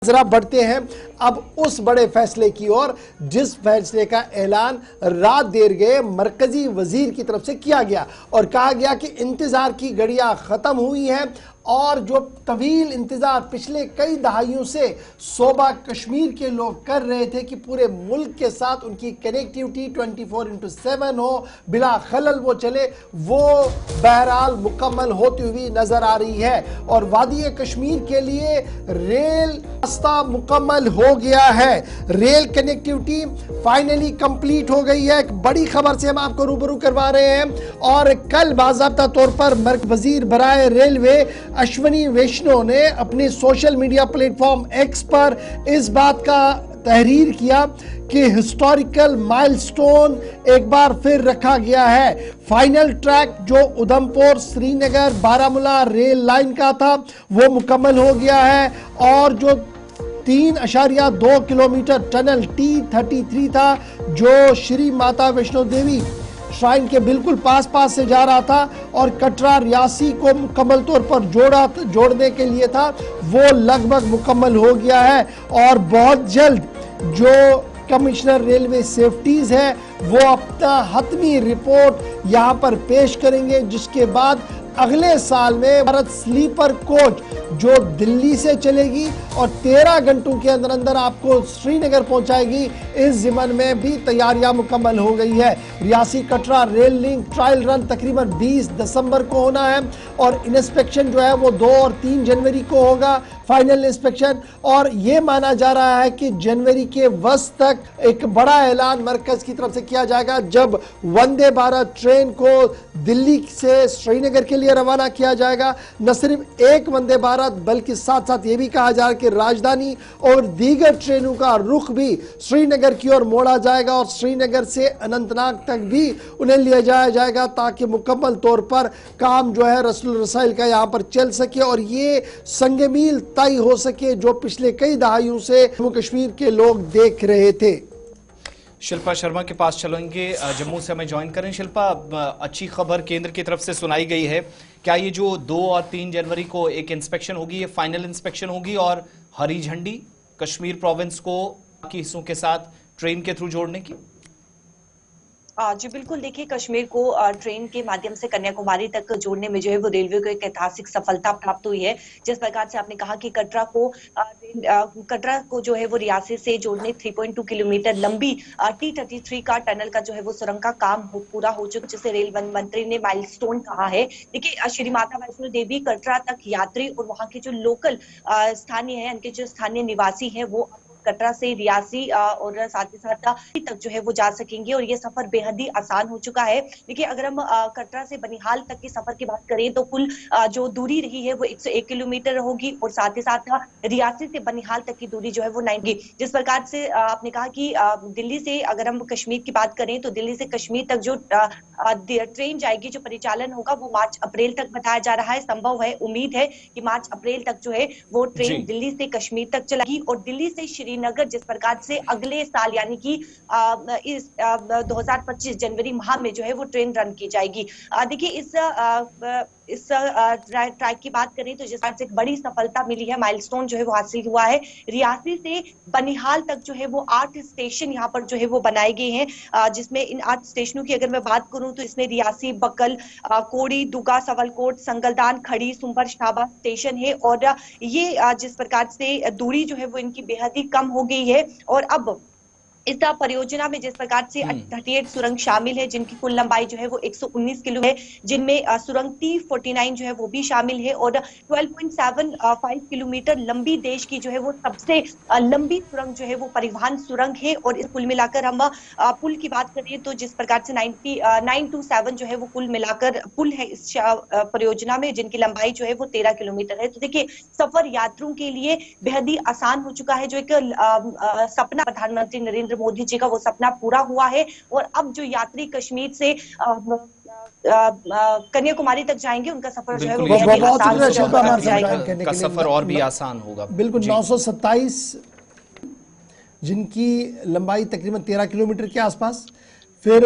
जरा बढ़ते हैं अब उस बड़े फैसले की ओर जिस फैसले का ऐलान रात देर गए मरकजी वजीर की तरफ से किया गया और कहा गया कि इंतजार की घड़ियां खत्म हुई हैं और जो तवील इंतजार पिछले कई दहाइयों से सूबा कश्मीर के लोग कर रहे थे कि पूरे मुल्क के साथ उनकी कनेक्टिविटी 24/7 हो, बिला खलल वो चले, वो बहरहाल मुकम्मल होती हुई नजर आ रही है। और वादी कश्मीर के लिए रेल रास्ता मुकम्मल हो गया है, रेल कनेक्टिविटी फाइनली कंप्लीट हो गई है। एक बड़ी खबर से हम आपको रूबरू करवा रहे हैं और कल बाज़ाब्ता तौर पर वजीर बराए रेलवे अश्वनी वैष्णव ने अपने सोशल मीडिया प्लेटफॉर्म एक्स पर इस बात का तहरीर किया कि हिस्टोरिकल माइलस्टोन एक बार फिर रखा गया है। फाइनल ट्रैक जो उधमपुर श्रीनगर बारामूला रेल लाइन का था वो मुकम्मल हो गया है और जो 3.2 किलोमीटर टनल T33 था जो श्री माता वैष्णो देवी श्राइन के बिल्कुल पास से जा रहा था और कटरा रियासी को मुकम्मल तौर पर जोड़ने के लिए था, वो लगभग मुकम्मल हो गया है। और बहुत जल्द जो कमिश्नर रेलवे सेफ्टीज है वो अपना हतमी रिपोर्ट यहाँ पर पेश करेंगे, जिसके बाद अगले साल में भारत स्लीपर कोच जो दिल्ली से चलेगी और 13 घंटों के अंदर अंदर आपको श्रीनगर पहुंचाएगी, इस जिमन में भी तैयारियां मुकम्मल हो गई है। Reasi Katra rail link trial run तकरीबन 20 दिसंबर को होना है और इंस्पेक्शन जो है वो 2 और 3 जनवरी को होगा, फाइनल इंस्पेक्शन। और ये माना जा रहा है कि जनवरी के वस्त तक एक बड़ा ऐलान मरकज की तरफ से किया जाएगा जब वंदे भारत ट्रेन को दिल्ली से श्रीनगर के लिए रवाना किया जाएगा। न सिर्फ एक वंदे भारत बल्कि साथ साथ ये भी कहा जा रहा है कि राजधानी और दीगर ट्रेनों का रुख भी श्रीनगर की ओर मोड़ा जाएगा और श्रीनगर से अनंतनाग तक भी उन्हें लिया जाएगा ताकि मुकम्मल तौर पर काम जो है रसूल रसाइल का यहाँ पर चल सके और ये संगमील तय हो सके जो पिछले कई दहाइयों से जम्मू कश्मीर के लोग देख रहे थे। शिल्पा शर्मा के पास चलेंगे, जम्मू से हमें ज्वाइन करें। शिल्पा, अच्छी खबर केंद्र की तरफ से सुनाई गई है, क्या ये जो 2 और 3 जनवरी को एक इंस्पेक्शन होगी ये फाइनल इंस्पेक्शन होगी और हरी झंडी कश्मीर प्रोविंस को बाकी हिस्सों के साथ ट्रेन के थ्रू जोड़ने की? जी बिल्कुल, देखिए कश्मीर को ट्रेन के माध्यम से कन्याकुमारी तक जोड़ने में जो है वो रेलवे को एक ऐतिहासिक सफलता प्राप्त हुई है। जिस प्रकार से आपने कहा कि कटरा को जो है वो रियासी से जोड़ने 3.2 किलोमीटर लंबी T33 का टनल का जो है वो सुरंग का काम पूरा हो चुका, जिसे रेल मंत्री ने माइलस्टोन कहा है। देखिए श्री माता वैष्णो देवी कटरा तक यात्री और वहाँ के जो लोकल स्थानीय है, उनके जो स्थानीय निवासी है वो कटरा से रियासी और साथ ही साथ तक जो है वो जा सकेंगे और ये सफर बेहद ही आसान हो चुका है। देखिए अगर हम कटरा से बनिहाल तक के सफर की बात करें तो कुल जो दूरी रही है वो 101 किलोमीटर होगी और साथ ही साथ रियासी से बनिहाल तक की दूरी जो है वो 90। जिस प्रकार से आपने कहा कि दिल्ली से अगर हम कश्मीर की बात करें तो दिल्ली से कश्मीर तक जो ट्रेन जाएगी, जो परिचालन होगा वो मार्च अप्रैल तक बताया जा रहा है। संभव है, उम्मीद है कि मार्च अप्रैल तक जो है वो ट्रेन दिल्ली से कश्मीर तक चलेगी और दिल्ली से श्रीनगर जिस प्रकार से अगले साल यानी कि इस 2025 जनवरी माह में जो है वो ट्रेन रन की जाएगी। देखिए इस ट्रैक की बात करें तो जिस प्रकार से एक बड़ी सफलता मिली है, माइलस्टोन जो है वो हासिल हुआ है। रियासी से बनिहाल तक जो है वो 8 स्टेशन यहाँ पर जो है वो बनाए गए हैं, जिसमें इन 8 स्टेशनों की अगर मैं बात करूं तो इसमें रियासी, बकल, कोड़ी, दुगा, सवलकोट, संगलदान, खड़ी, सुंबर, शाबा स्टेशन है और ये जिस प्रकार से दूरी जो है वो इनकी बेहद ही कम हो गई है। और अब इस परियोजना में जिस प्रकार से 38 सुरंग शामिल है जिनकी कुल लंबाई जो है वो 119 किलो है, जिनमें सुरंग T49 जो है वो भी शामिल है और 12.75 किलोमीटर लंबी देश की जो है वो सबसे लंबी सुरंग जो है वो परिवहन सुरंग है। और इस कुल मिलाकर हम पुल की बात करें तो जिस प्रकार से 927 जो है वो कुल मिलाकर पुल है इस परियोजना में, जिनकी लंबाई जो है वो 13 किलोमीटर है। तो देखिए सफर यात्रियों के लिए बेहद ही आसान हो चुका है। जो एक सपना प्रधानमंत्री नरेंद्र मोदी जी का वो सपना पूरा हुआ है और अब जो यात्री कश्मीर से कन्याकुमारी तक जाएंगे उनका सफर जो है वो का सफर और भी आसान होगा। बिल्कुल 927 जिनकी लंबाई तकरीबन 13 किलोमीटर के आसपास, फिर